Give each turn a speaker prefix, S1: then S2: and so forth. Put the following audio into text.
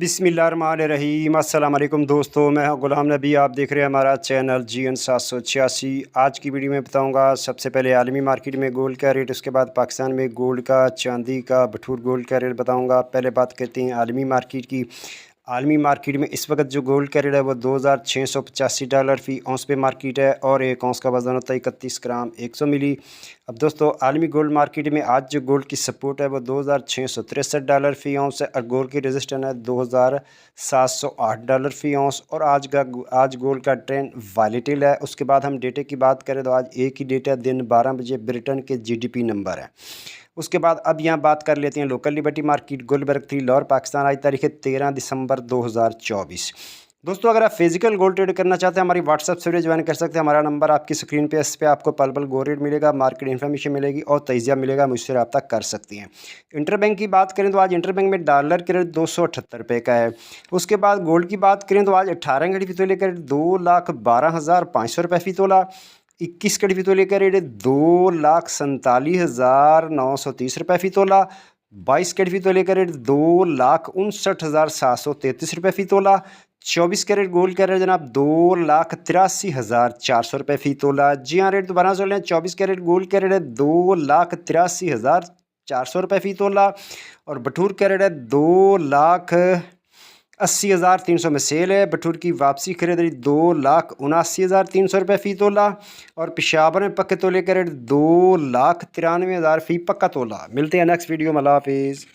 S1: बिस्मिल्लाहिर्रहमानिर्रहीम। अस्सलाम वालेकुम दोस्तों, मैं हूं गुलाम नबी। आप देख रहे हैं हमारा चैनल GN 786। आज की वीडियो में बताऊंगा सबसे पहले आलमी मार्केट में गोल्ड का रेट, उसके बाद पाकिस्तान में गोल्ड का, चांदी का, भठूर गोल्ड का रेट बताऊंगा। पहले बात करते हैं आलमी मार्केट की। आलमी मार्केट में इस वक्त जो गोल्ड का रेट है वो $2685 फ़ी औंस पे मार्केट है और एक औंस का वज़न होता है 31 ग्राम 100 मिली। अब दोस्तों आलमी गोल्ड मार्केट में आज जो गोल्ड की सपोर्ट है वो $2663 फ़ी औंस है और गोल्ड की रेजिस्टेंस है $2708 फ़ी औंस। और आज गोल्ड का ट्रेंड वॉलेटिल है। उसके बाद हम डेटे की बात करें तो आज एक ही डेट है, दिन 12 बजे ब्रिटेन के GDP नंबर है। उसके बाद अब यहाँ बात कर लेते हैं local liberty market Gulberg 3 Lahore Pakistan. आज तारीख है 13 दिसंबर 2024। दोस्तों अगर आप फिजिकल गोल्ड ट्रेड करना चाहते हैं हमारी व्हाट्सएप सर्विस ज्वाइन कर सकते हैं। हमारा नंबर आपकी स्क्रीन पे, इस पर आपको पल पल गोल्ड रेट मिलेगा, मार्केट इन्फॉर्मेशन मिलेगी और तजिया मिलेगा, मुझसे रब्ता कर सकती हैं। इंटरबैंक की बात करें तो आज इंटरबैंक में डॉलर के रेट 278 रुपये का है। उसके बाद गोल्ड की बात करें तो आज 18 घड़ी फीतोले का रेट 2,12,500 रुपये फी तोला। 21 कड़ी फीतोले का रेट 2,47,930 रुपये फी तोला। 22 कैरेट फीतोले का रेट 2,59,733 रुपये फी तोला। 24 कैरेट गोल्ड का रेट जनाब 2,83,400 रुपये फी तोला। जी हाँ, रेट दोबारा सुन लें, 24 कैरेट गोल्ड का रेट है 2,83,400 रुपये फी तोला और भठूर का रेट है 2,80,300 में सेल है। भठूर की वापसी खरीदारी 2,79,300 रुपये फ़ी तोला और पेशावर में पक्के तोले का रेट 2,93,000 फ़ी पक्का तोला। मिलते हैं नेक्स्ट वीडियो में। अल्लाह हाफिज़।